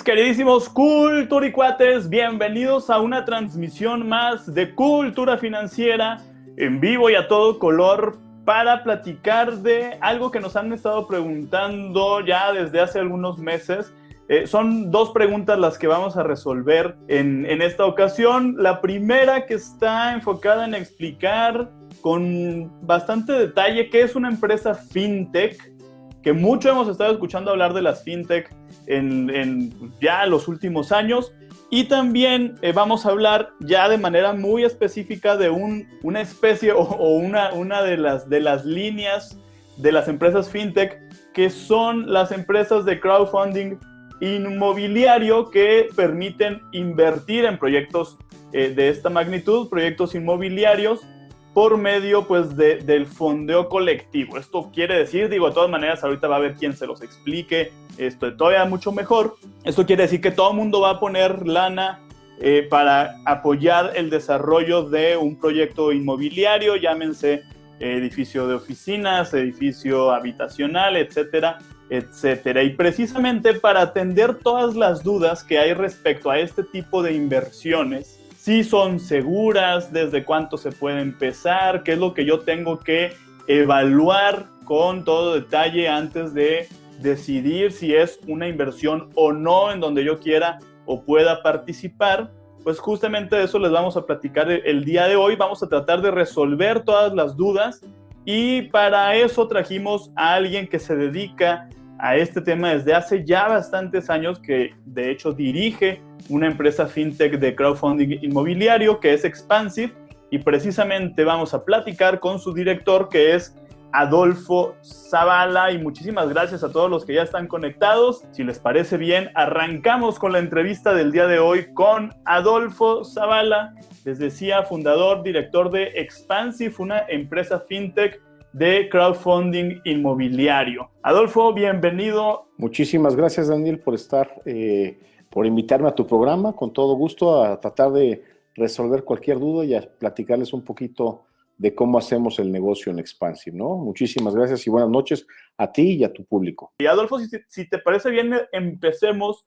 Mis queridísimos culturicuates, bienvenidos a una transmisión más de Cultura Financiera en vivo y a todo color para platicar de algo que nos han estado preguntando ya desde hace algunos meses. Son dos preguntas las que vamos a resolver en esta ocasión. La primera, que está enfocada en explicar con bastante detalle qué es una empresa fintech, que mucho hemos estado escuchando hablar de las fintech en ya los últimos años, y también vamos a hablar ya de manera muy específica de una especie o una de las líneas de las empresas fintech, que son las empresas de crowdfunding inmobiliario que permiten invertir en proyectos de esta magnitud, proyectos inmobiliarios, por medio pues del fondeo colectivo. Esto quiere decir, de todas maneras ahorita va a haber quien se los explique esto todavía mucho mejor. Esto quiere decir que todo el mundo va a poner lana para apoyar el desarrollo de un proyecto inmobiliario, llámense edificio de oficinas, edificio habitacional, etcétera, etcétera. Y precisamente para atender todas las dudas que hay respecto a este tipo de inversiones, si son seguras, desde cuánto se puede empezar, qué es lo que yo tengo que evaluar con todo detalle antes de decidir si es una inversión o no en donde yo quiera o pueda participar, pues justamente de eso les vamos a platicar el día de hoy. Vamos a tratar de resolver todas las dudas, y para eso trajimos a alguien que se dedica a este tema desde hace ya bastantes años, que de hecho dirige una empresa fintech de crowdfunding inmobiliario que es Expansive, y precisamente vamos a platicar con su director, que es Adolfo Zavala. Y muchísimas gracias a todos los que ya están conectados. Si les parece bien, arrancamos con la entrevista del día de hoy con Adolfo Zavala. Les decía, fundador, director de Expansive, una empresa fintech de crowdfunding inmobiliario. Adolfo, bienvenido. Muchísimas gracias, Daniel, por por invitarme a tu programa. Con todo gusto, a tratar de resolver cualquier duda y a platicarles un poquito de cómo hacemos el negocio en Expansive, ¿no? Muchísimas gracias y buenas noches a ti y a tu público. Y Adolfo, si te parece bien, empecemos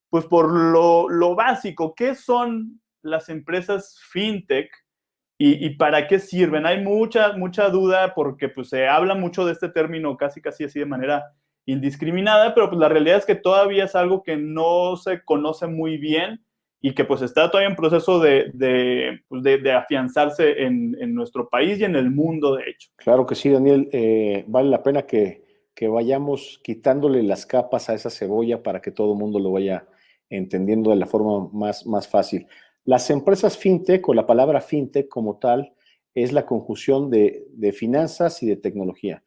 pues por lo básico. ¿Qué son las empresas fintech y para qué sirven? Hay mucha duda porque pues se habla mucho de este término casi así de manera indiscriminada, pero pues la realidad es que todavía es algo que no se conoce muy bien y que pues está todavía en proceso de afianzarse en nuestro país y en el mundo, de hecho. Claro que sí, Daniel. Vale la pena que vayamos quitándole las capas a esa cebolla para que todo el mundo lo vaya entendiendo de la forma más fácil. Las empresas fintech, o la palabra fintech como tal, es la conjunción de finanzas y de tecnología.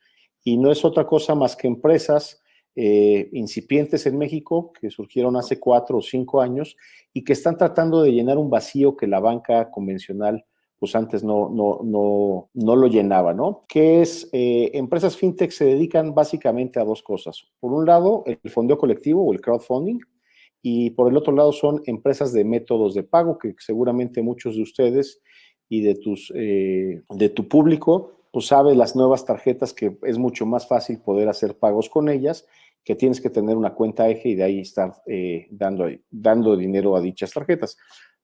Y no es otra cosa más que empresas incipientes en México, que surgieron hace 4 o 5 años y que están tratando de llenar un vacío que la banca convencional pues antes no lo llenaba, ¿no? Que es, empresas fintech se dedican básicamente a dos cosas. Por un lado, el fondeo colectivo o el crowdfunding, y por el otro lado son empresas de métodos de pago, que seguramente muchos de ustedes y de tu público pues sabe las nuevas tarjetas, que es mucho más fácil poder hacer pagos con ellas, que tienes que tener una cuenta eje y de ahí estar dando dinero a dichas tarjetas.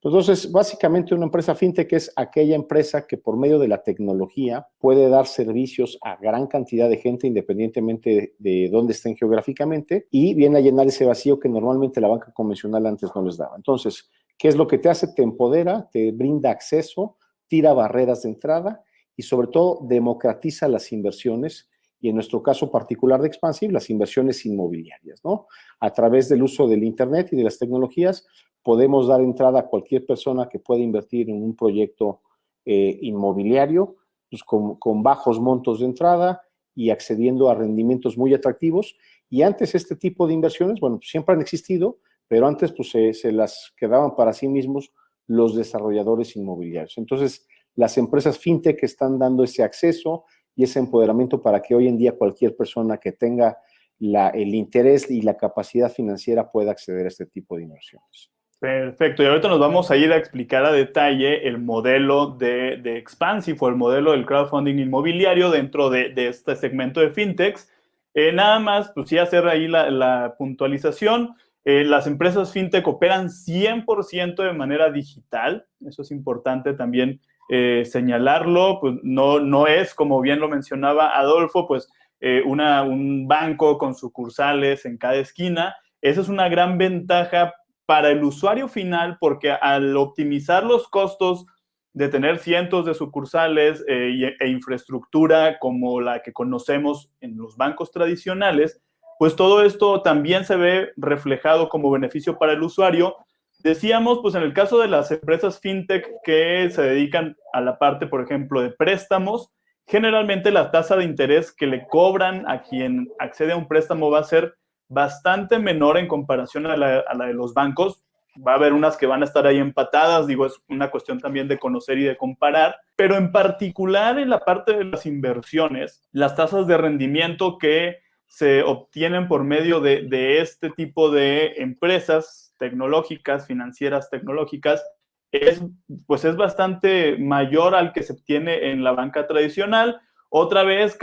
Entonces, básicamente una empresa fintech es aquella empresa que por medio de la tecnología puede dar servicios a gran cantidad de gente independientemente de dónde estén geográficamente, y viene a llenar ese vacío que normalmente la banca convencional antes no les daba. Entonces, ¿qué es lo que te hace? Te empodera, te brinda acceso, tira barreras de entrada y sobre todo democratiza las inversiones, y en nuestro caso particular de Expansive, las inversiones inmobiliarias, ¿no? A través del uso del Internet y de las tecnologías, podemos dar entrada a cualquier persona que pueda invertir en un proyecto inmobiliario, pues con bajos montos de entrada y accediendo a rendimientos muy atractivos. Y antes este tipo de inversiones, bueno, pues siempre han existido, pero antes pues se las quedaban para sí mismos los desarrolladores inmobiliarios. Entonces, las empresas fintech están dando ese acceso y ese empoderamiento para que hoy en día cualquier persona que tenga el interés y la capacidad financiera pueda acceder a este tipo de inversiones. Perfecto, y ahorita nos vamos a ir a explicar a detalle el modelo de Expansive, o el modelo del crowdfunding inmobiliario dentro de este segmento de fintechs. Nada más, pues sí, hacer ahí la puntualización. Las empresas fintech operan 100% de manera digital. Eso es importante también señalarlo. Pues no es, como bien lo mencionaba Adolfo, pues un banco con sucursales en cada esquina. Esa es una gran ventaja para el usuario final, porque al optimizar los costos de tener cientos de sucursales e infraestructura como la que conocemos en los bancos tradicionales, pues todo esto también se ve reflejado como beneficio para el usuario. Decíamos, pues en el caso de las empresas fintech que se dedican a la parte, por ejemplo, de préstamos, generalmente la tasa de interés que le cobran a quien accede a un préstamo va a ser bastante menor en comparación a la de los bancos. Va a haber unas que van a estar ahí empatadas, digo, es una cuestión también de conocer y de comparar, pero en particular en la parte de las inversiones, las tasas de rendimiento que se obtienen por medio de este tipo de empresas tecnológicas, financieras tecnológicas, pues es bastante mayor al que se obtiene en la banca tradicional. Otra vez,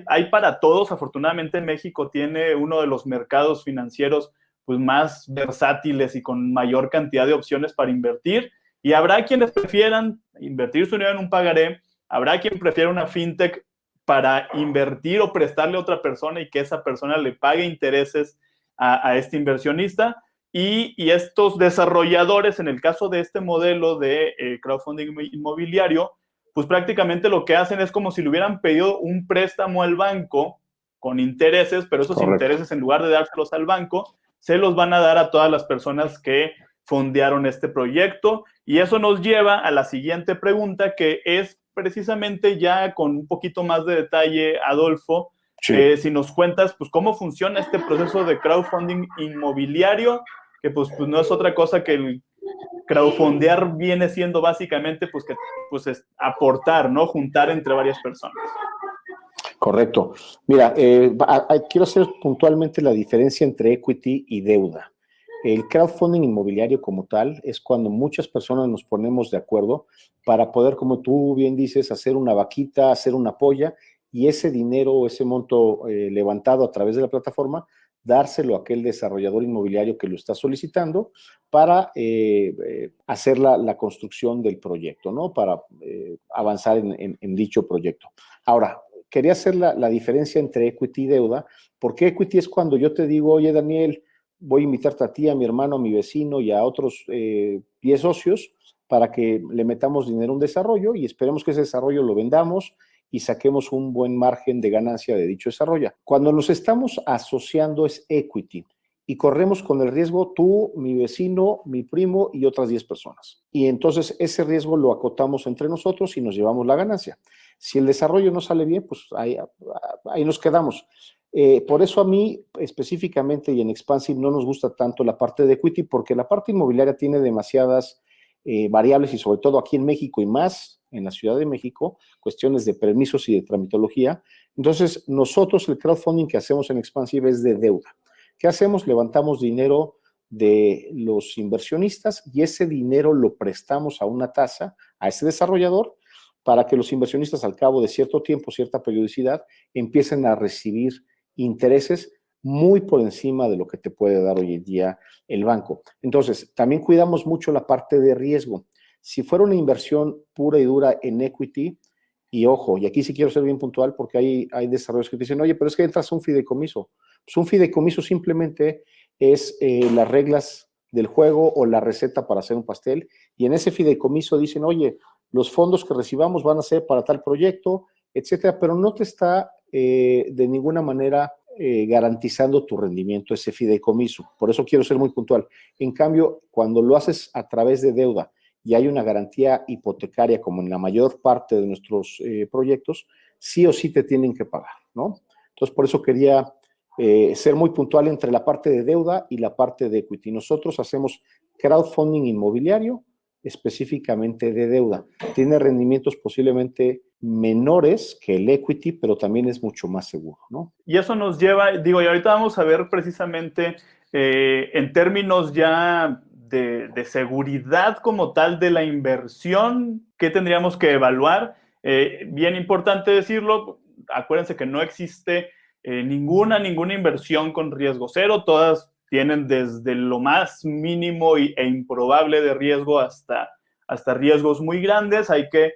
hay para todos. Afortunadamente, México tiene uno de los mercados financieros pues, más versátiles y con mayor cantidad de opciones para invertir. Y habrá quienes prefieran invertir su dinero en un pagaré, habrá quien prefiera una fintech para invertir o prestarle a otra persona y que esa persona le pague intereses a este inversionista. Y estos desarrolladores, en el caso de este modelo de crowdfunding inmobiliario, pues prácticamente lo que hacen es como si le hubieran pedido un préstamo al banco con intereses, pero esos Correcto. intereses, en lugar de dárselos al banco, se los van a dar a todas las personas que fondearon este proyecto. Y eso nos lleva a la siguiente pregunta, que es precisamente ya con un poquito más de detalle, Adolfo, Sí. si nos cuentas pues cómo funciona este proceso de crowdfunding inmobiliario, que pues no es otra cosa que el crowdfundear viene siendo básicamente pues que pues es aportar, ¿no? Juntar entre varias personas. Correcto. Mira, quiero hacer puntualmente la diferencia entre equity y deuda. El crowdfunding inmobiliario como tal es cuando muchas personas nos ponemos de acuerdo para poder, como tú bien dices, hacer una vaquita, hacer una polla y ese dinero, ese monto levantado a través de la plataforma, dárselo a aquel desarrollador inmobiliario que lo está solicitando para hacer la construcción del proyecto, ¿no? Para avanzar en dicho proyecto. Ahora, quería hacer la diferencia entre equity y deuda, porque equity es cuando yo te digo, oye, Daniel, voy a invitarte a ti, a mi hermano, a mi vecino y a otros 10 socios para que le metamos dinero a un desarrollo y esperemos que ese desarrollo lo vendamos y saquemos un buen margen de ganancia de dicho desarrollo. Cuando nos estamos asociando es equity y corremos con el riesgo tú, mi vecino, mi primo y otras 10 personas. Y entonces ese riesgo lo acotamos entre nosotros y nos llevamos la ganancia. Si el desarrollo no sale bien, pues ahí nos quedamos. Por eso a mí específicamente y en Expansive no nos gusta tanto la parte de equity porque la parte inmobiliaria tiene demasiadas variables y sobre todo aquí en México y más en la Ciudad de México, cuestiones de permisos y de tramitología. Entonces, nosotros el crowdfunding que hacemos en Expansive es de deuda. ¿Qué hacemos? Levantamos dinero de los inversionistas y ese dinero lo prestamos a una tasa a ese desarrollador para que los inversionistas al cabo de cierto tiempo, cierta periodicidad, empiecen a recibir intereses muy por encima de lo que te puede dar hoy en día el banco. Entonces, también cuidamos mucho la parte de riesgo. Si fuera una inversión pura y dura en equity, y ojo, y aquí sí quiero ser bien puntual porque hay desarrollos que te dicen, oye, pero es que entras a un fideicomiso. Pues un fideicomiso simplemente es las reglas del juego o la receta para hacer un pastel, y en ese fideicomiso dicen, oye, los fondos que recibamos van a ser para tal proyecto, etcétera, pero no te está de ninguna manera garantizando tu rendimiento ese fideicomiso. Por eso quiero ser muy puntual. En cambio, cuando lo haces a través de deuda y hay una garantía hipotecaria, como en la mayor parte de nuestros proyectos, sí o sí te tienen que pagar, ¿no? Entonces, por eso quería ser muy puntual entre la parte de deuda y la parte de equity. Nosotros hacemos crowdfunding inmobiliario, específicamente de deuda. Tiene rendimientos posiblemente menores que el equity, pero también es mucho más seguro, ¿no? Y eso nos lleva, digo, y ahorita vamos a ver precisamente en términos ya de seguridad como tal de la inversión, ¿qué tendríamos que evaluar? Bien importante decirlo, acuérdense que no existe ninguna inversión con riesgo cero, todas tienen desde lo más mínimo e improbable de riesgo hasta riesgos muy grandes. Hay que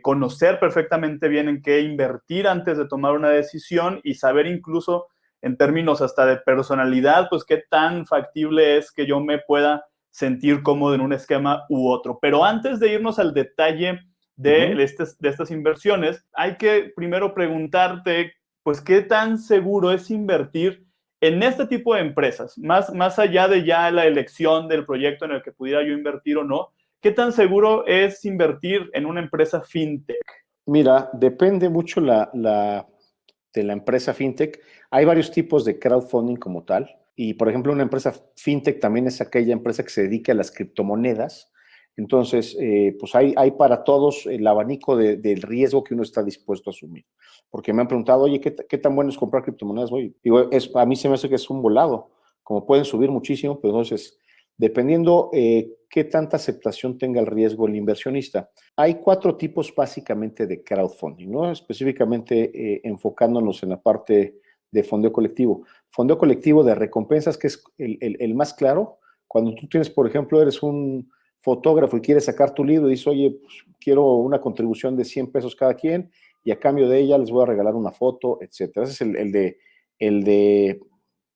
conocer perfectamente bien en qué invertir antes de tomar una decisión y saber incluso en términos hasta de personalidad, pues qué tan factible es que yo me pueda sentir cómodo en un esquema u otro. Pero antes de irnos al detalle de estas inversiones, hay que primero preguntarte, pues, ¿qué tan seguro es invertir en este tipo de empresas? Más allá de ya la elección del proyecto en el que pudiera yo invertir o no, ¿qué tan seguro es invertir en una empresa fintech? Mira, depende mucho de la empresa fintech. Hay varios tipos de crowdfunding como tal. Y, por ejemplo, una empresa fintech también es aquella empresa que se dedica a las criptomonedas. Entonces, pues hay para todos el abanico del riesgo que uno está dispuesto a asumir. Porque me han preguntado, oye, ¿qué tan bueno es comprar criptomonedas hoy? Digo, a mí se me hace que es un volado. Como pueden subir muchísimo, pero entonces, dependiendo qué tanta aceptación tenga el riesgo el inversionista. Hay 4 tipos básicamente de crowdfunding, ¿no? Específicamente enfocándonos en la parte de fondeo colectivo. Fondeo colectivo de recompensas, que es el más claro. Cuando tú tienes, por ejemplo, eres un fotógrafo y quieres sacar tu libro y dices, oye, pues, quiero una contribución de 100 pesos cada quien y a cambio de ella les voy a regalar una foto, etcétera. Ese es el de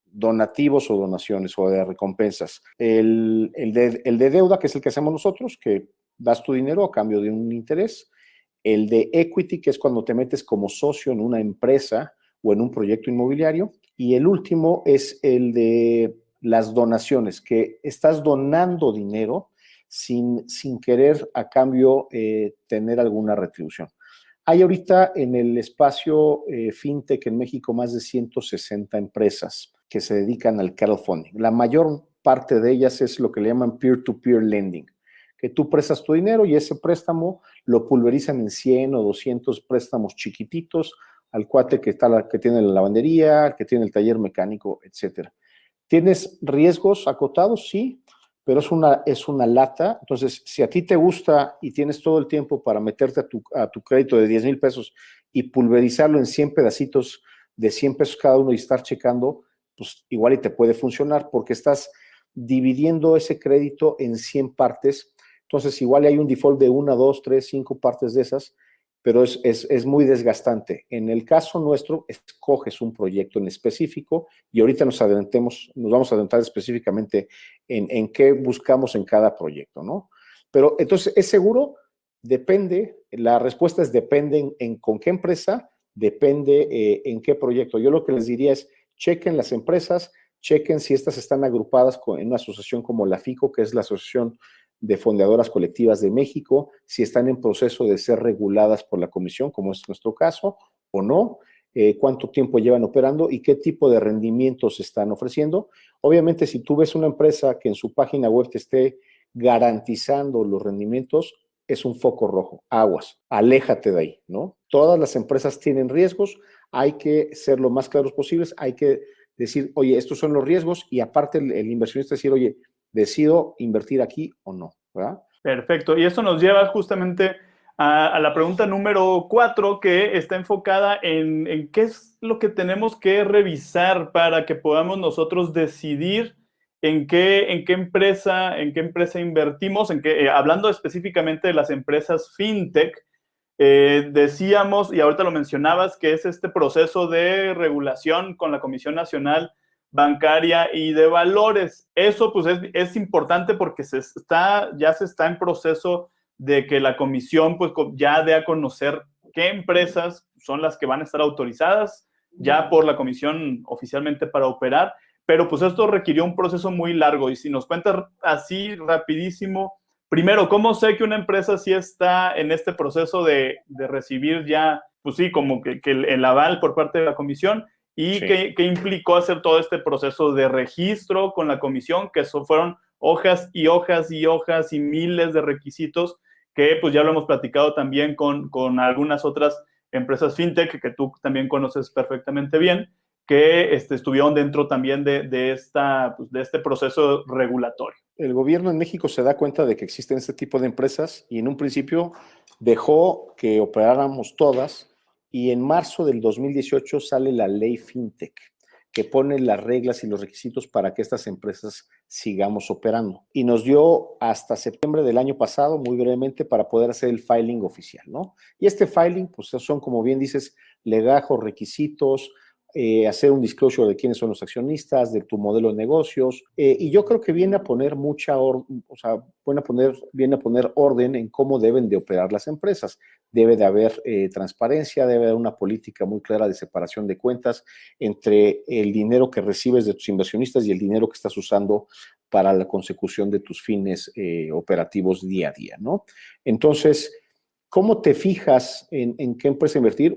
donativos o donaciones o de recompensas. El de deuda, que es el que hacemos nosotros, que das tu dinero a cambio de un interés. El de equity, que es cuando te metes como socio en una empresa o en un proyecto inmobiliario. Y el último es el de las donaciones, que estás donando dinero sin querer a cambio tener alguna retribución. Hay ahorita en el espacio fintech en México más de 160 empresas que se dedican al crowdfunding. La mayor parte de ellas es lo que le llaman peer-to-peer lending, que tú prestas tu dinero y ese préstamo lo pulverizan en 100 o 200 préstamos chiquititos al cuate que tiene la lavandería, que tiene el taller mecánico, etcétera. ¿Tienes riesgos acotados? Sí, pero es una lata. Entonces, si a ti te gusta y tienes todo el tiempo para meterte a tu crédito de 10,000 pesos y pulverizarlo en 100 pedacitos de 100 pesos cada uno y estar checando, pues igual y te puede funcionar porque estás dividiendo ese crédito en 100 partes. Entonces, igual hay un default de 1, 2, 3, 5 partes de esas, pero es muy desgastante. En el caso nuestro, escoges un proyecto en específico y ahorita nos vamos a adentrar específicamente en qué buscamos en cada proyecto, ¿no? Pero entonces, ¿es seguro? Depende, la respuesta es depende en con qué empresa, depende en qué proyecto. Yo lo que les diría es, chequen las empresas, chequen si estas están agrupadas en una asociación como la FICO, que es la Asociación de Fondeadoras Colectivas de México, si están en proceso de ser reguladas por la comisión, como es nuestro caso, o no, cuánto tiempo llevan operando y qué tipo de rendimientos están ofreciendo. Obviamente, si tú ves una empresa que en su página web te esté garantizando los rendimientos, es un foco rojo, aguas, aléjate de ahí, ¿no? Todas las empresas tienen riesgos, hay que ser lo más claros posibles, hay que decir, oye, estos son los riesgos y aparte el inversionista decir, oye, decido invertir aquí o no, ¿verdad? Perfecto. Y eso nos lleva justamente a la pregunta número 4, que está enfocada en qué es lo que tenemos que revisar para que podamos nosotros decidir en qué empresa invertimos, hablando específicamente de las empresas fintech. Decíamos, y ahorita lo mencionabas, que es este proceso de regulación con la Comisión Nacional Bancaria y de Valores. Eso pues es importante porque ya se está en proceso de que la comisión pues ya dé a conocer qué empresas son las que van a estar autorizadas ya por la comisión oficialmente para operar, pero pues esto requirió un proceso muy largo. Y si nos cuentas así rapidísimo, primero, ¿cómo sé que una empresa sí está en este proceso de recibir ya, pues sí, como que el aval por parte de la comisión? ¿Y sí, qué implicó hacer todo este proceso de registro con la comisión? Que eso fueron hojas y hojas y hojas y miles de requisitos que pues ya lo hemos platicado también con algunas otras empresas fintech que tú también conoces perfectamente bien, que estuvieron dentro también de este proceso regulatorio. El gobierno en México se da cuenta de que existen este tipo de empresas y en un principio dejó que operáramos todas y en marzo del 2018 sale la ley FinTech, que pone las reglas y los requisitos para que estas empresas sigamos operando. Y nos dio hasta septiembre del año pasado, muy brevemente, para poder hacer el filing oficial, ¿no? Y este filing, pues son, como bien dices, legajos, requisitos, hacer un disclosure de quiénes son los accionistas, de tu modelo de negocios, y yo creo que viene a poner viene a poner orden en cómo deben de operar las empresas. Debe de haber transparencia, debe de haber una política muy clara de separación de cuentas entre el dinero que recibes de tus inversionistas y el dinero que estás usando para la consecución de tus fines operativos día a día, ¿no? Entonces, ¿cómo te fijas en qué empresa invertir?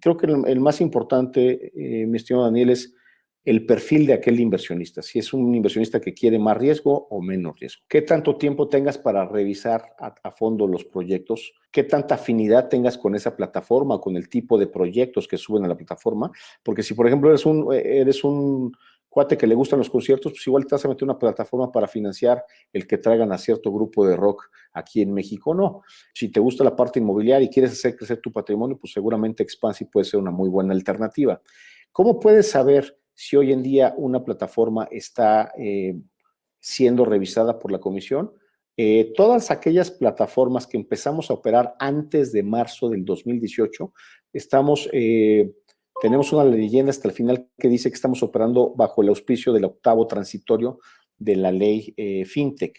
Creo que el más importante, mi estimado Daniel, es el perfil de aquel inversionista. Si es un inversionista que quiere más riesgo o menos riesgo. ¿Qué tanto tiempo tengas para revisar a fondo los proyectos? ¿Qué tanta afinidad tengas con esa plataforma o con el tipo de proyectos que suben a la plataforma? Porque si, por ejemplo, eres un cuate que le gustan los conciertos, pues igual te vas a meter una plataforma para financiar el que traigan a cierto grupo de rock aquí en México, no. Si te gusta la parte inmobiliaria y quieres hacer crecer tu patrimonio, pues seguramente Expansive puede ser una muy buena alternativa. ¿Cómo puedes saber si hoy en día una plataforma está siendo revisada por la comisión? Todas aquellas plataformas que empezamos a operar antes de marzo del 2018, tenemos una leyenda hasta el final que dice que estamos operando bajo el auspicio del octavo transitorio de la ley FinTech.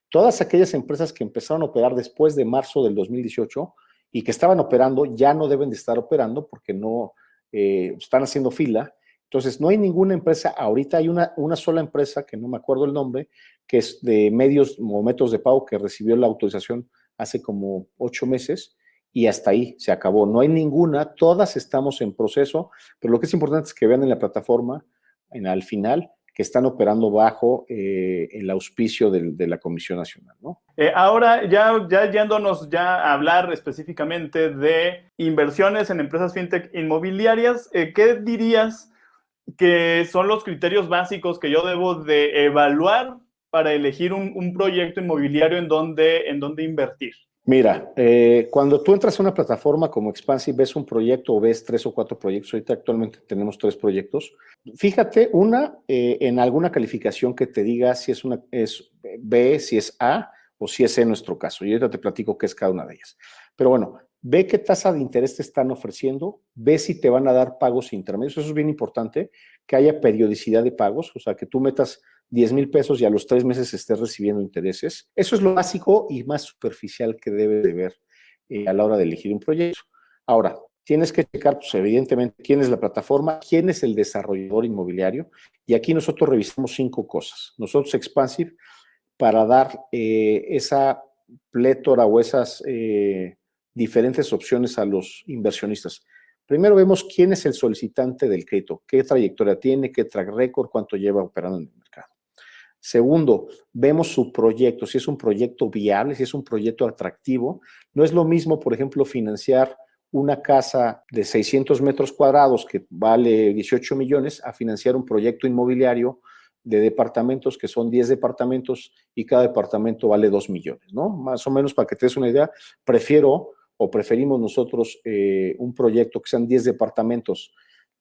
Todas aquellas empresas que empezaron a operar después de marzo del 2018 y que estaban operando ya no deben de estar operando porque no están haciendo fila. Entonces, no hay ninguna empresa, ahorita hay una sola empresa, que no me acuerdo el nombre, que es de medios o métodos de pago que recibió la autorización hace como 8 meses y hasta ahí se acabó. No hay ninguna, todas estamos en proceso, pero lo que es importante es que vean en la plataforma, al final, que están operando bajo el auspicio de la Comisión Nacional, ¿no? Ahora, ya yéndonos a hablar específicamente de inversiones en empresas fintech inmobiliarias, ¿qué dirías que son los criterios básicos que yo debo de evaluar para elegir un proyecto inmobiliario en donde invertir? Mira, cuando tú entras a una plataforma como Expansive, ves un proyecto o ves 3 o 4 proyectos, ahorita actualmente tenemos 3 proyectos, fíjate en alguna calificación que te diga si es B, si es A o si es C en nuestro caso. Y ahorita te platico qué es cada una de ellas. Pero bueno, ve qué tasa de interés te están ofreciendo, ve si te van a dar pagos intermedios. Eso es bien importante, que haya periodicidad de pagos, o sea, que tú metas 10,000 pesos y a los 3 meses estés recibiendo intereses. Eso es lo básico y más superficial que debe de ver a la hora de elegir un proyecto. Ahora, tienes que checar, pues evidentemente, quién es la plataforma, quién es el desarrollador inmobiliario, y aquí nosotros revisamos 5 cosas. Nosotros, Expansive, para dar esa plétora o esas diferentes opciones a los inversionistas. Primero vemos quién es el solicitante del crédito, qué trayectoria tiene, qué track record, cuánto lleva operando en el mercado. Segundo, vemos su proyecto, si es un proyecto viable, si es un proyecto atractivo. No es lo mismo, por ejemplo, financiar una casa de 600 metros cuadrados que vale 18 millones a financiar un proyecto inmobiliario de departamentos que son 10 departamentos y cada departamento vale 2 millones, ¿no? Más o menos para que te des una idea, preferimos nosotros un proyecto que sean 10 departamentos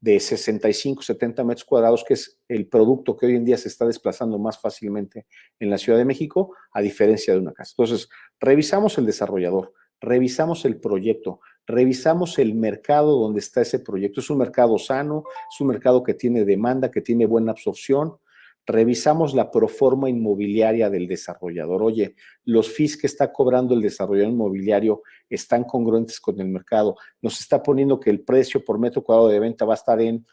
de 65, 70 metros cuadrados, que es el producto que hoy en día se está desplazando más fácilmente en la Ciudad de México, a diferencia de una casa. Entonces, revisamos el desarrollador, revisamos el proyecto, revisamos el mercado donde está ese proyecto. Es un mercado sano, es un mercado que tiene demanda, que tiene buena absorción. Revisamos la proforma inmobiliaria del desarrollador. Oye, los fees que está cobrando el desarrollador inmobiliario están congruentes con el mercado. Nos está poniendo que el precio por metro cuadrado de venta va a estar en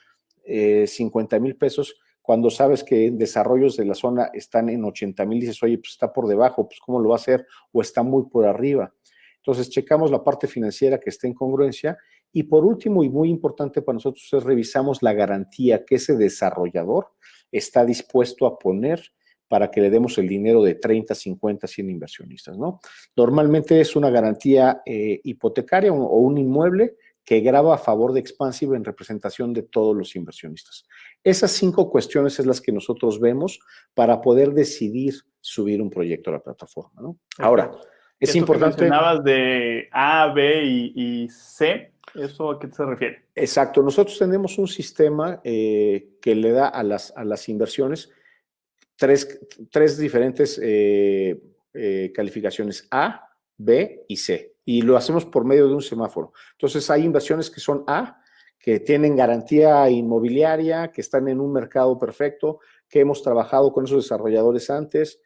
50,000 pesos, cuando sabes que en desarrollos de la zona están en 80,000, dices, oye, pues está por debajo, pues ¿cómo lo va a hacer? O está muy por arriba. Entonces, checamos la parte financiera que esté en congruencia. Y por último, y muy importante para nosotros, es revisamos la garantía que ese desarrollador está dispuesto a poner para que le demos el dinero de 30, 50, 100 inversionistas, ¿no? Normalmente es una garantía hipotecaria o un inmueble que grava a favor de Expansive en representación de todos los inversionistas. Esas 5 cuestiones es las que nosotros vemos para poder decidir subir un proyecto a la plataforma, ¿no? Ahora, es esto importante. Que mencionabas de A, B y C, ¿Eso a qué se refiere? Exacto. Nosotros tenemos un sistema que le da a las inversiones tres diferentes calificaciones: A, B y C. Y lo hacemos por medio de un semáforo. Entonces, hay inversiones que son A, que tienen garantía inmobiliaria, que están en un mercado perfecto, que hemos trabajado con esos desarrolladores antes,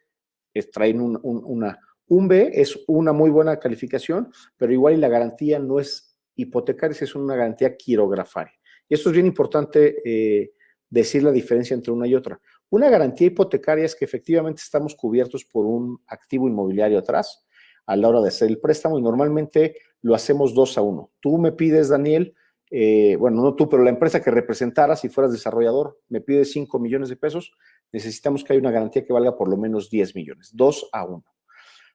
traen un B, es una muy buena calificación, pero igual la garantía no es hipotecaria, es una garantía quirografaria. Y esto es bien importante decir la diferencia entre una y otra. Una garantía hipotecaria es que efectivamente estamos cubiertos por un activo inmobiliario atrás a la hora de hacer el préstamo, y normalmente lo hacemos 2-1. Tú me pides, Daniel, bueno, no tú, pero la empresa que representaras, si fueras desarrollador, me pides 5 millones de pesos, necesitamos que haya una garantía que valga por lo menos 10 millones, 2-1.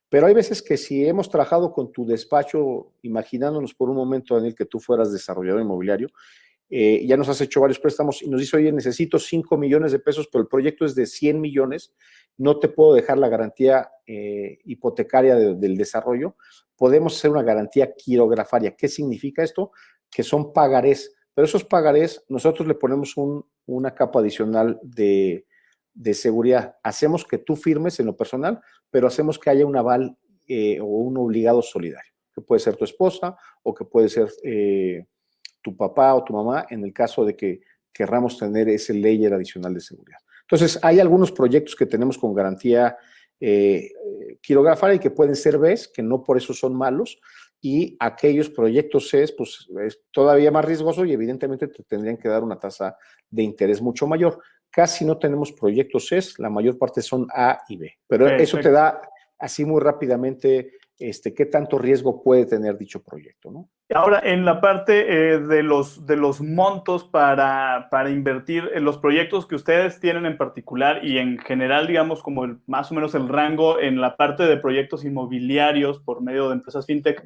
Pero hay veces que si hemos trabajado con tu despacho, imaginándonos por un momento, Daniel, que tú fueras desarrollador inmobiliario, ya nos has hecho varios préstamos y nos dice: oye, necesito 5 millones de pesos, pero el proyecto es de 100 millones, no te puedo dejar la garantía hipotecaria del desarrollo. Podemos hacer una garantía quirografaria. ¿Qué significa esto? Que son pagarés, pero esos pagarés nosotros le ponemos una capa adicional de seguridad. Hacemos que tú firmes en lo personal, pero hacemos que haya un aval o un obligado solidario, que puede ser tu esposa o que puede ser tu papá o tu mamá, en el caso de que querramos tener ese layer adicional de seguridad. Entonces, hay algunos proyectos que tenemos con garantía quirografaria y que pueden ser Bs, que no por eso son malos, y aquellos proyectos Cs, pues es todavía más riesgoso y evidentemente te tendrían que dar una tasa de interés mucho mayor. Casi no tenemos proyectos Cs, la mayor parte son A y B, pero perfecto, eso te da así muy rápidamente qué tanto riesgo puede tener dicho proyecto, ¿no? Ahora, en la parte de los montos para invertir en los proyectos que ustedes tienen en particular y en general, digamos, como más o menos el rango en la parte de proyectos inmobiliarios por medio de empresas fintech,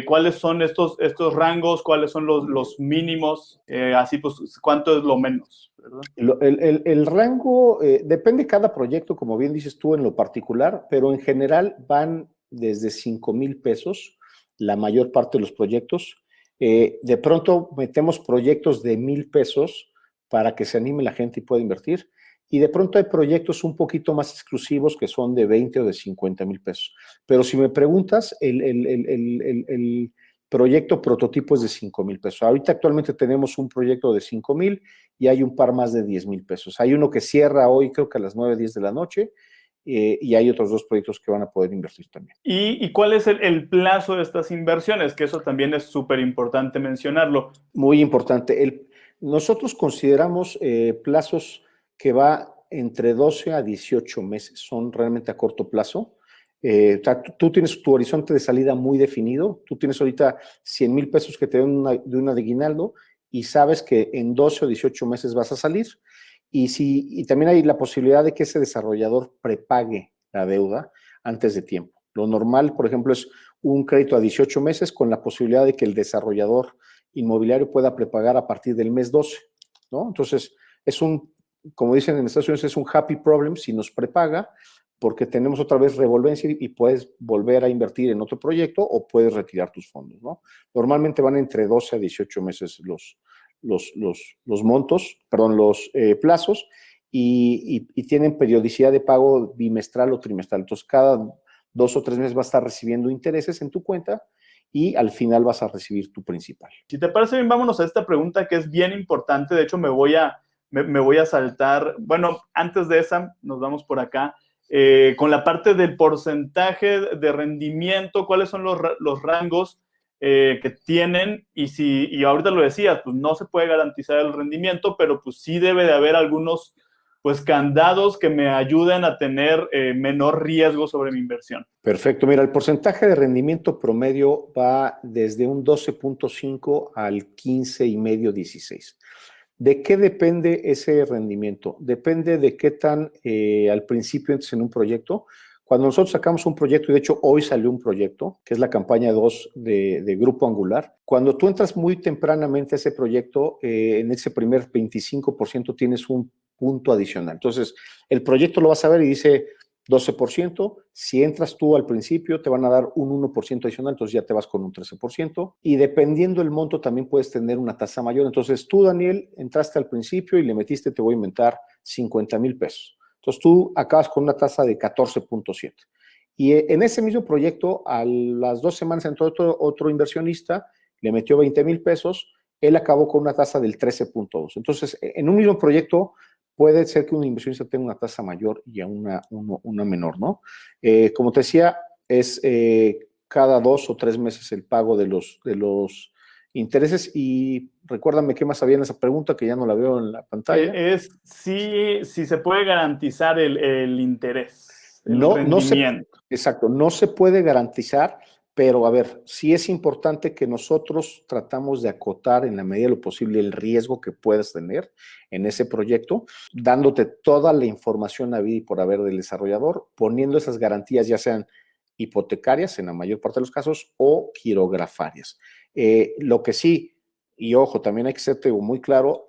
¿cuáles son estos rangos? ¿Cuáles son los mínimos? Así pues, ¿cuánto es lo menos? ¿Verdad? El rango depende de cada proyecto, como bien dices tú, en lo particular, pero en general van desde 5,000 pesos la mayor parte de los proyectos. De pronto metemos proyectos de 1,000 pesos para que se anime la gente y pueda invertir. Y de pronto hay proyectos un poquito más exclusivos que son de 20 o de 50,000 pesos. Pero si me preguntas, el proyecto prototipo es de 5,000 pesos. Ahorita actualmente tenemos un proyecto de 5,000 y hay un par más de 10,000 pesos. Hay uno que cierra hoy, creo que a las 9:10 de la noche, y hay otros 2 proyectos que van a poder invertir también. ¿Y cuál es el plazo de estas inversiones? Que eso también es súper importante mencionarlo. Muy importante. Nosotros consideramos plazos que va entre 12 a 18 meses, son realmente a corto plazo. O sea, tú tienes tu horizonte de salida muy definido, tú tienes ahorita 100,000 pesos que te den de un aguinaldo y sabes que en 12 o 18 meses vas a salir. Y también hay la posibilidad de que ese desarrollador prepague la deuda antes de tiempo. Lo normal, por ejemplo, es un crédito a 18 meses con la posibilidad de que el desarrollador inmobiliario pueda prepagar a partir del mes 12, ¿no? Entonces, como dicen en Estados Unidos, es un happy problem si nos prepaga, porque tenemos otra vez revolvencia y puedes volver a invertir en otro proyecto o puedes retirar tus fondos, ¿no? Normalmente van entre 12 a 18 meses los montos, perdón, los plazos, y tienen periodicidad de pago bimestral o trimestral. Entonces, cada 2 o 3 meses vas a estar recibiendo intereses en tu cuenta y al final vas a recibir tu principal. Si te parece bien, vámonos a esta pregunta que es bien importante. De hecho, me voy a saltar. Bueno, antes de esa, nos vamos por acá. Con la parte del porcentaje de rendimiento, ¿cuáles son los rangos que tienen? Y ahorita lo decías, pues no se puede garantizar el rendimiento, pero pues sí debe de haber algunos pues candados que me ayuden a tener menor riesgo sobre mi inversión. Perfecto. Mira, el porcentaje de rendimiento promedio va desde un 12.5 al 15,5, 16. ¿De qué depende ese rendimiento? Depende de qué tan al principio entres en un proyecto. Cuando nosotros sacamos un proyecto, y de hecho hoy salió un proyecto, que es la campaña 2 de Grupo Angular, cuando tú entras muy tempranamente a ese proyecto, en ese primer 25% tienes un punto adicional. Entonces, el proyecto lo vas a ver y dice 12%. Si entras tú al principio, te van a dar un 1% adicional, entonces ya te vas con un 13%. Y dependiendo del monto, también puedes tener una tasa mayor. Entonces tú, Daniel, entraste al principio y le metiste, te voy a inventar, 50,000 pesos. Entonces tú acabas con una tasa de 14.7. Y en ese mismo proyecto, a las 2 semanas entró otro inversionista, le metió 20,000 pesos, él acabó con una tasa del 13.2. Entonces, en un mismo proyecto, puede ser que un inversionista tenga una tasa mayor y a una menor, ¿no? Como te decía, es cada 2 o 3 meses el pago de los intereses. Y recuérdame qué más había en esa pregunta, que ya no la veo en la pantalla. Es si se puede garantizar el interés, el No, rendimiento. exacto, no se puede garantizar, pero a ver, sí es importante que nosotros tratamos de acotar en la medida de lo posible el riesgo que puedas tener en ese proyecto, dándote toda la información habida y por haber del desarrollador, poniendo esas garantías, ya sean hipotecarias en la mayor parte de los casos o quirografarias. Lo que sí, y ojo, también hay que ser muy claro,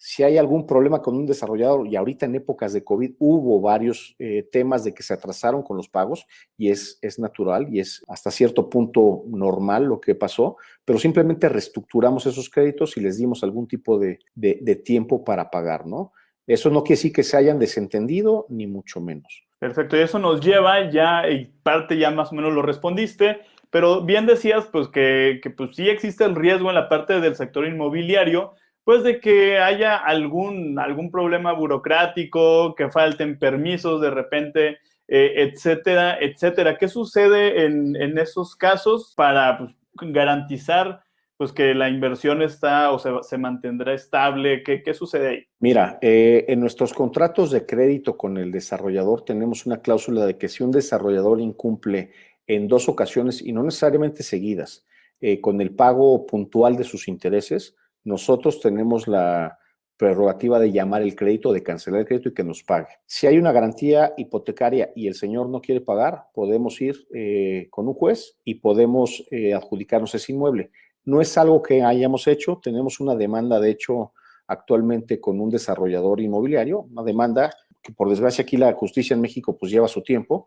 si hay algún problema con un desarrollador, y ahorita en épocas de COVID hubo varios temas de que se atrasaron con los pagos, y es natural y es hasta cierto punto normal lo que pasó, pero simplemente reestructuramos esos créditos y les dimos algún tipo de tiempo para pagar, ¿no? Eso no quiere decir que se hayan desentendido, ni mucho menos. Perfecto, y eso nos lleva ya, y parte ya más o menos lo respondiste, pero bien decías pues que pues sí existe el riesgo en la parte del sector inmobiliario, pues de que haya algún problema burocrático, que falten permisos de repente, etcétera, etcétera. ¿Qué sucede en esos casos para pues, garantizar pues que la inversión está o se mantendrá estable? ¿Qué sucede ahí? Mira, en nuestros contratos de crédito con el desarrollador tenemos una cláusula de que si un desarrollador incumple en 2 ocasiones, y no necesariamente seguidas, con el pago puntual de sus intereses, nosotros tenemos la prerrogativa de llamar el crédito, de cancelar el crédito y que nos pague. Si hay una garantía hipotecaria y el señor no quiere pagar, podemos ir con un juez y podemos adjudicarnos ese inmueble. No es algo que hayamos hecho, tenemos una demanda, de hecho, actualmente con un desarrollador inmobiliario, una demanda que por desgracia aquí la justicia en México pues lleva su tiempo,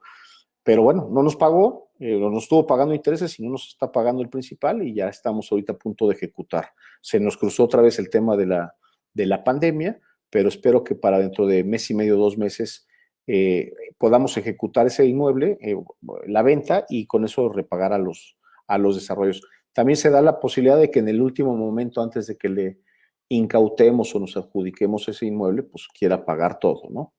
pero bueno, no nos pagó, no nos estuvo pagando intereses y no nos está pagando el principal, y ya estamos ahorita a punto de ejecutar. Se nos cruzó otra vez el tema de la pandemia, pero espero que para dentro de mes y medio, 2 meses, podamos ejecutar ese inmueble, la venta, y con eso repagar a los desarrollos. También se da la posibilidad de que en el último momento, antes de que le incautemos o nos adjudiquemos ese inmueble, pues quiera pagar todo, ¿no?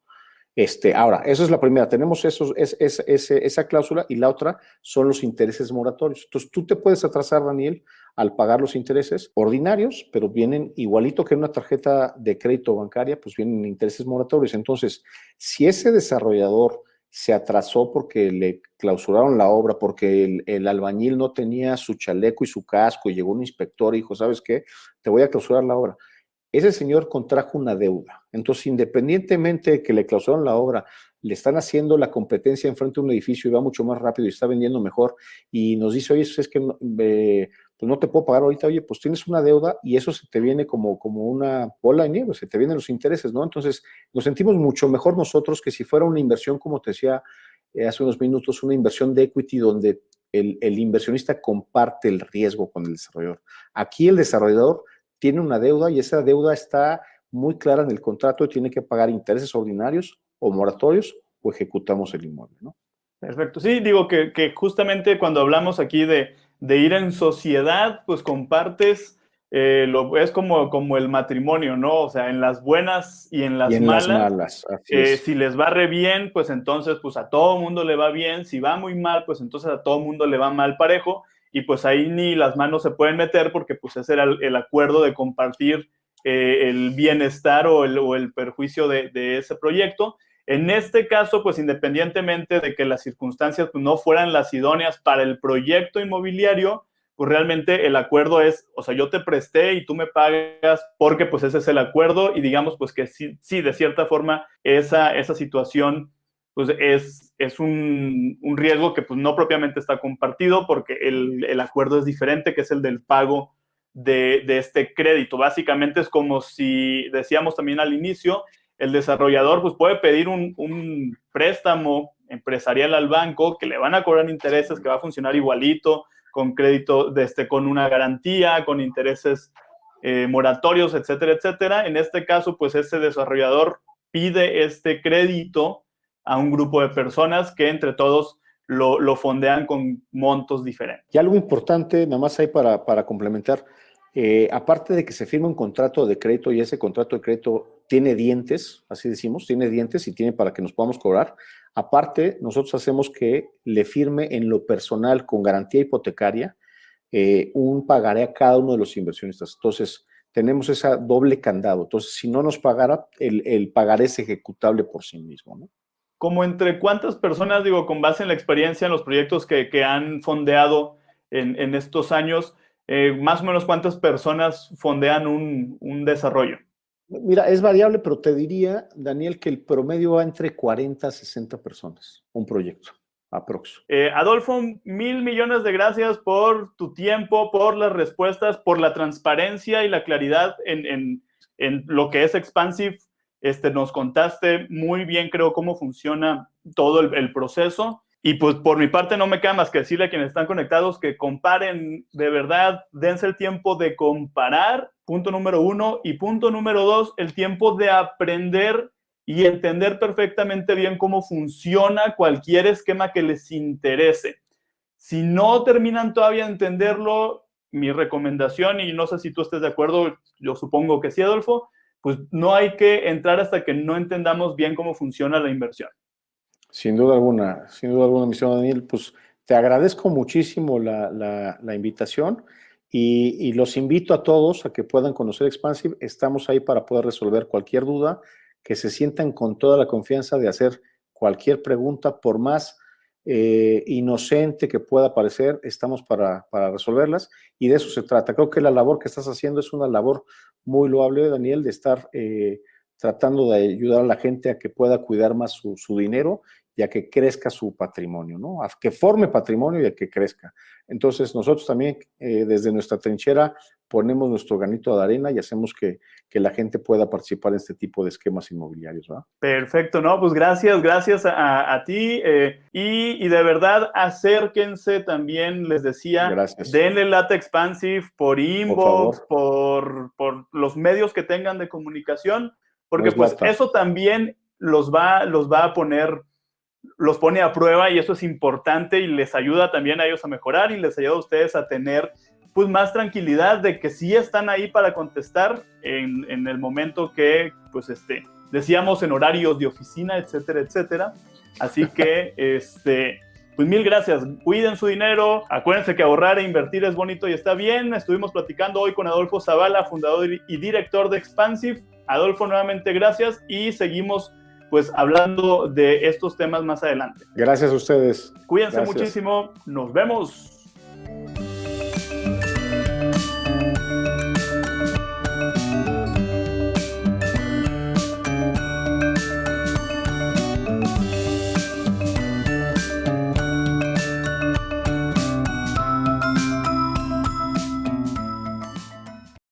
Ahora, esa es la primera, tenemos esa cláusula, y la otra son los intereses moratorios. Entonces, tú te puedes atrasar, Daniel, al pagar los intereses ordinarios, pero vienen igualito que en una tarjeta de crédito bancaria, pues vienen intereses moratorios. Entonces, si ese desarrollador se atrasó porque le clausuraron la obra, porque el albañil no tenía su chaleco y su casco, y llegó un inspector y dijo, ¿sabes qué? Te voy a clausurar la obra. Ese señor contrajo una deuda. Entonces, independientemente de que le clausuraron la obra, le están haciendo la competencia enfrente de un edificio y va mucho más rápido y está vendiendo mejor, y nos dice, oye, es que pues no te puedo pagar ahorita, oye, pues tienes una deuda, y eso se te viene como una bola de nieve, se te vienen los intereses, ¿no? Entonces, nos sentimos mucho mejor nosotros que si fuera una inversión, como te decía hace unos minutos, una inversión de equity donde el inversionista comparte el riesgo con el desarrollador. Aquí el desarrollador tiene una deuda, y esa deuda está muy clara en el contrato, y tiene que pagar intereses ordinarios o moratorios, o ejecutamos el inmueble, ¿no? Perfecto. Sí, digo que justamente cuando hablamos aquí de ir en sociedad, pues compartes, es como el matrimonio, ¿no? O sea, en las buenas y en Y las en las malas, malas, así es. si les va re bien, pues entonces pues a todo mundo le va bien. Si va muy mal, pues entonces a todo mundo le va mal parejo, y pues ahí ni las manos se pueden meter, porque pues ese era el acuerdo de compartir el bienestar o el perjuicio de ese proyecto. En este caso, pues independientemente de que las circunstancias pues, no fueran las idóneas para el proyecto inmobiliario, pues realmente el acuerdo es, o sea, yo te presté y tú me pagas porque pues ese es el acuerdo, y digamos pues que sí, de cierta forma esa situación pues es un riesgo que pues no propiamente está compartido, porque el acuerdo es diferente, que es el del pago de este crédito. Básicamente es como si decíamos también al inicio, el desarrollador pues puede pedir un préstamo empresarial al banco que le van a cobrar intereses, que va a funcionar igualito, con crédito, con una garantía, con intereses moratorios, etcétera, etcétera. En este caso, pues ese desarrollador pide este crédito a un grupo de personas que entre todos lo fondean con montos diferentes. Y algo importante, nada más hay para complementar, aparte de que se firma un contrato de crédito y ese contrato de crédito tiene dientes, así decimos, tiene dientes y tiene para que nos podamos cobrar, aparte nosotros hacemos que le firme en lo personal con garantía hipotecaria un pagaré a cada uno de los inversionistas. Entonces, tenemos esa doble candado. Entonces, si no nos pagara, el pagaré es ejecutable por sí mismo, ¿no? ¿Como entre cuántas personas, digo, con base en la experiencia en los proyectos que han fondeado en estos años, más o menos cuántas personas fondean un desarrollo? Mira, es variable, pero te diría, Daniel, que el promedio va entre 40 a 60 personas, un proyecto, aprox. Adolfo, 1,000 millones de gracias por tu tiempo, por las respuestas, por la transparencia y la claridad en lo que es Expansive. Nos contaste muy bien, creo, cómo funciona todo el proceso. Y pues por mi parte no me queda más que decirle a quienes están conectados que comparen, de verdad, dense el tiempo de comparar, punto número 1, y punto número 2, el tiempo de aprender y entender perfectamente bien cómo funciona cualquier esquema que les interese. Si no terminan todavía de entenderlo, mi recomendación, y no sé si tú estés de acuerdo, yo supongo que sí, Adolfo, pues no hay que entrar hasta que no entendamos bien cómo funciona la inversión. Sin duda alguna, mi estimado Daniel, pues te agradezco muchísimo la invitación y los invito a todos a que puedan conocer Expansive. Estamos ahí para poder resolver cualquier duda, que se sientan con toda la confianza de hacer cualquier pregunta, por más inocente que pueda parecer, estamos para resolverlas y de eso se trata. Creo que la labor que estás haciendo es una labor muy loable, Daniel, de estar tratando de ayudar a la gente a que pueda cuidar más su dinero y a que crezca su patrimonio, ¿no? A que forme patrimonio y a que crezca. Entonces, nosotros también, desde nuestra trinchera, ponemos nuestro granito de arena y hacemos que la gente pueda participar en este tipo de esquemas inmobiliarios, ¿verdad? Perfecto, ¿no? Pues gracias a ti y de verdad acérquense también, les decía, gracias. Denle lata Expansive por inbox, por los medios que tengan de comunicación, porque no pues lata. Eso también los va a poner, los pone a prueba y eso es importante y les ayuda también a ellos a mejorar y les ayuda a ustedes a tener pues más tranquilidad de que sí están ahí para contestar en el momento que pues decíamos en horarios de oficina, etcétera, etcétera. Así que pues 1,000 gracias. Cuiden su dinero. Acuérdense que ahorrar e invertir es bonito y está bien. Estuvimos platicando hoy con Adolfo Zavala, fundador y director de Expansive. Adolfo, nuevamente gracias y seguimos pues hablando de estos temas más adelante. Gracias a ustedes. Cuídense muchísimo. Nos vemos.